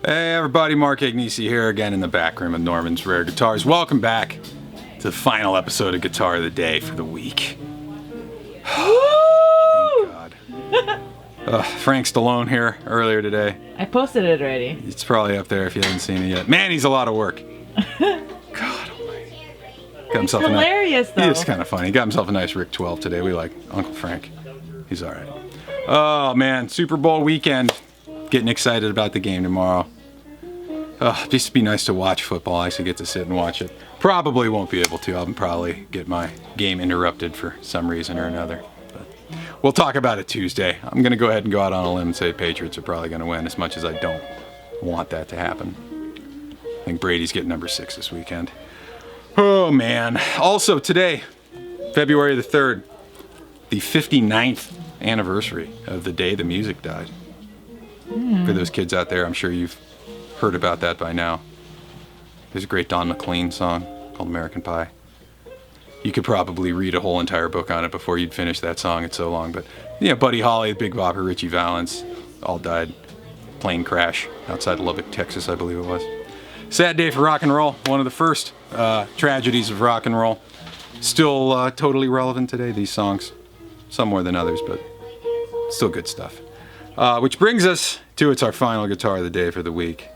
Hey everybody, Mark Agnesi here again in the back room of Norman's Rare Guitars. Welcome back to the final episode of Guitar of the Day for the week. Thank God. Frank Stallone here earlier today. I posted it already. It's probably up there if you haven't seen it yet. Man, he's a lot of work. God almighty. Got himself hilarious though. He is kind of funny. He got himself a nice Rick 12 today. We like Uncle Frank. He's alright. Oh man, Super Bowl weekend. Getting excited about the game tomorrow. Just be nice to watch football. I actually get to sit and watch it. Probably won't be able to. I'll probably get my game interrupted for some reason or another. But we'll talk about it Tuesday. I'm going to go ahead and go out on a limb and say the Patriots are probably going to win, as much as I don't want that to happen. I think Brady's getting number 6 this weekend. Oh man. Also today, February the 3rd, the 59th anniversary of the day the music died. For those kids out there, I'm sure you've heard about that by now. There's a great Don McLean song called American Pie. You could probably read a whole entire book on it before you'd finish that song. It's so long. But yeah, Buddy Holly, Big Bopper, Richie Valens, all died. Plane crash outside Lubbock, Texas, I believe it was. Sad day for rock and roll. One of the first tragedies of rock and roll. Still totally relevant today, these songs. Some more than others, but still good stuff. Which brings us to our final guitar of the day for the week.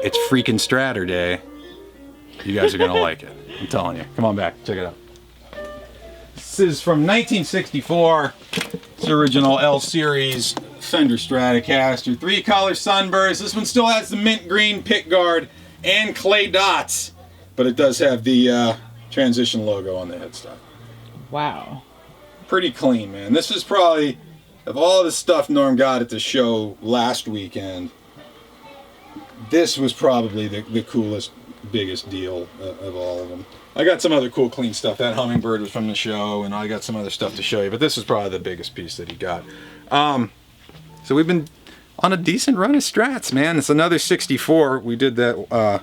It's freakin' Stratter Day. You guys are gonna like it. I'm telling you. Come on back, check it out. This is from 1964. It's the original L Series Fender Stratocaster. 3 Color Sunburst. This one still has the mint green pickguard and clay dots, but it does have the transition logo on the headstock. Wow. Pretty clean, man. This is probably, of all the stuff Norm got at the show last weekend, this was probably the coolest, biggest deal of all of them. I got some other cool, clean stuff. That hummingbird was from the show, and I got some other stuff to show you, but this is probably the biggest piece that he got. So we've been on a decent run of Strats, man. It's another 64. We did that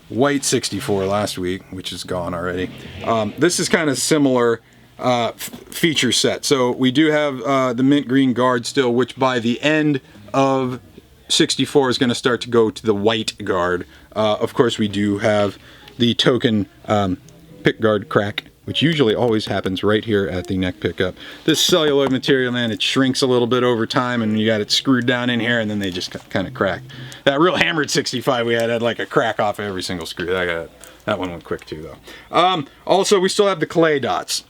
white 64 last week, which is gone already. This is kind of similar feature set. So we do have the mint green guard still, which by the end of 64 is going to start to go to the white guard. Of course, we do have the token pick guard crack, which usually always happens right here at the neck pickup. This celluloid material, man, it shrinks a little bit over time, and you got it screwed down in here, and then they just kind of crack. That real hammered 65 we had like a crack off every single screw. That one went quick too, though. Also, we still have the clay dots,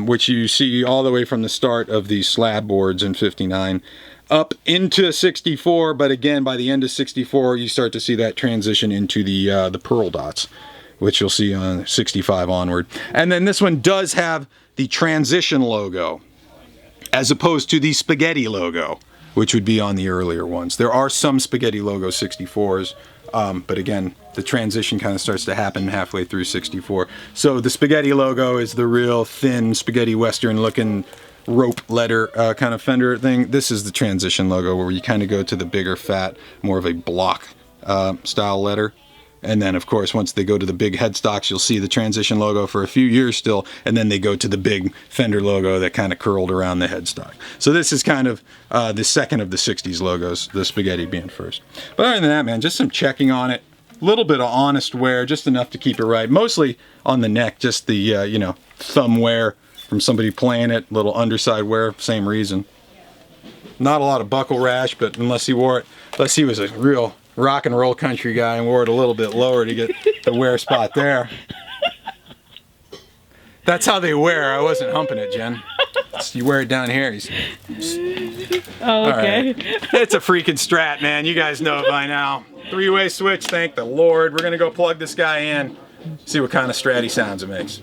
which you see all the way from the start of these slab boards in 59 up into 64, but again, by the end of 64, you start to see that transition into the pearl dots, which you'll see on 65 onward. And then this one does have the transition logo, as opposed to the spaghetti logo, which would be on the earlier ones. There are some spaghetti logo 64s, but again, the transition kind of starts to happen halfway through 64. So the spaghetti logo is the real thin spaghetti western looking rope letter kind of Fender thing. This is the transition logo, where you kind of go to the bigger fat, more of a block style letter. And then of course, once they go to the big headstocks, you'll see the transition logo for a few years still, and then they go to the big Fender logo that kind of curled around the headstock. So this is kind of the second of the 60s logos, the spaghetti being first. But other than that, man, just some checking on it. A little bit of honest wear, just enough to keep it right. Mostly on the neck, just the thumb wear from somebody playing it. Little underside wear, same reason. Not a lot of buckle rash, but unless he was a real rock and roll country guy and wore it a little bit lower to get the wear spot there. That's how they wear. I wasn't humping it, Jen. You wear it down here. Oh, okay. Right. It's a freaking Strat, man. You guys know it by now. 3-way switch, thank the Lord. We're gonna go plug this guy in, see what kind of Stratty sounds it makes.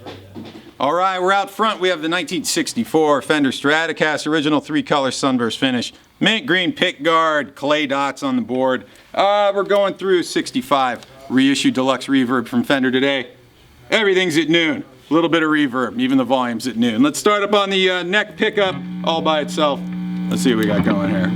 All right, we're out front. We have the 1964 Fender Stratocaster, original 3-color sunburst finish. Mint green pickguard, clay dots on the board. We're going through 65 reissue deluxe reverb from Fender today. Everything's at noon. A little bit of reverb, even the volume's at noon. Let's start up on the neck pickup all by itself. Let's see what we got going here.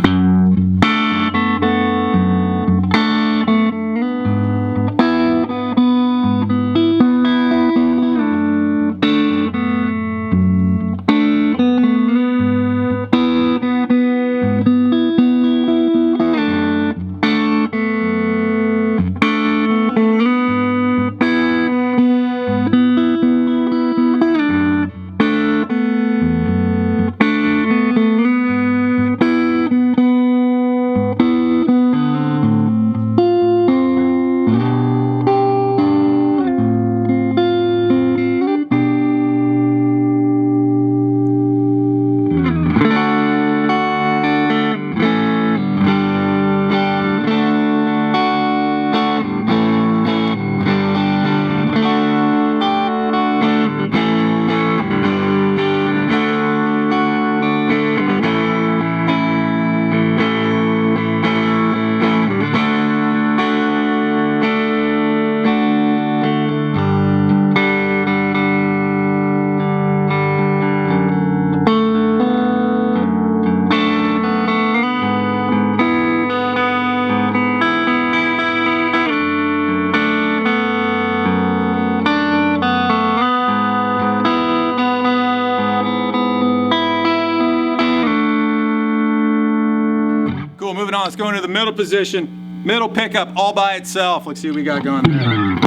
cool. Moving on. Let's go into the middle position. Middle pickup all by itself. Let's see what we got going there.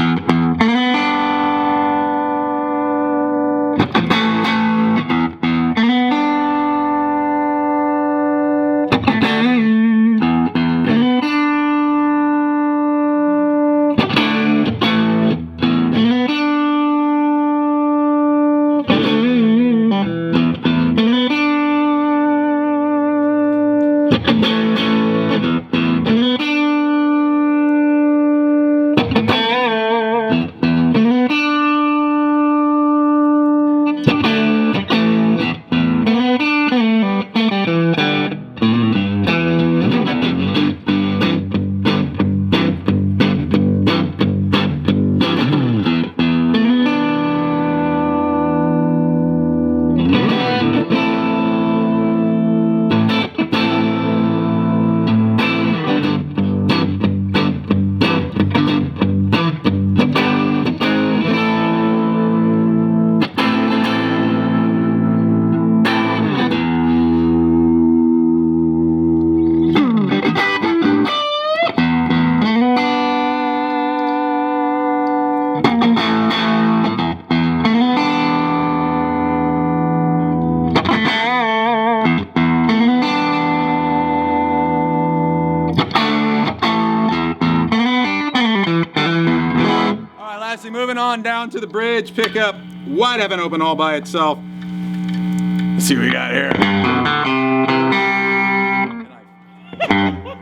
Moving on down to the bridge pickup, wide heaven open all by itself. Let's see what we got here.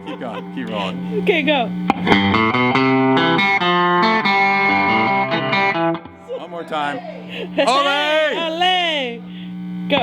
Keep going, keep rolling. Okay, go. One more time. Olé! Olé! Go.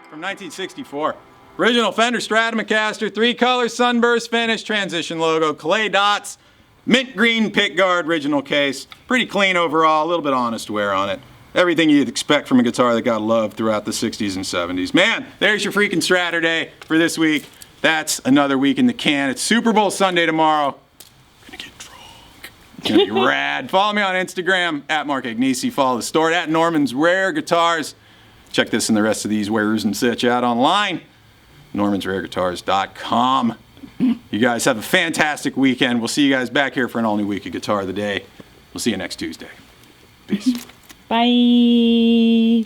From 1964. Original Fender Stratocaster, 3-color Sunburst finish, transition logo, clay dots, mint green pick guard, original case. Pretty clean overall, a little bit honest wear on it. Everything you'd expect from a guitar that got loved throughout the 60s and 70s. Man, there's your freaking Straturday for this week. That's another week in the can. It's Super Bowl Sunday tomorrow. Gonna get drunk. It's gonna be rad. Follow me on Instagram, at Mark Agnesi. Follow the store, at Norman's Rare Guitars. Check this and the rest of these wares and such out online. normansrareguitars.com. You guys have a fantastic weekend. We'll see you guys back here for an all-new week of Guitar of the Day. We'll see you next Tuesday. Peace. Bye.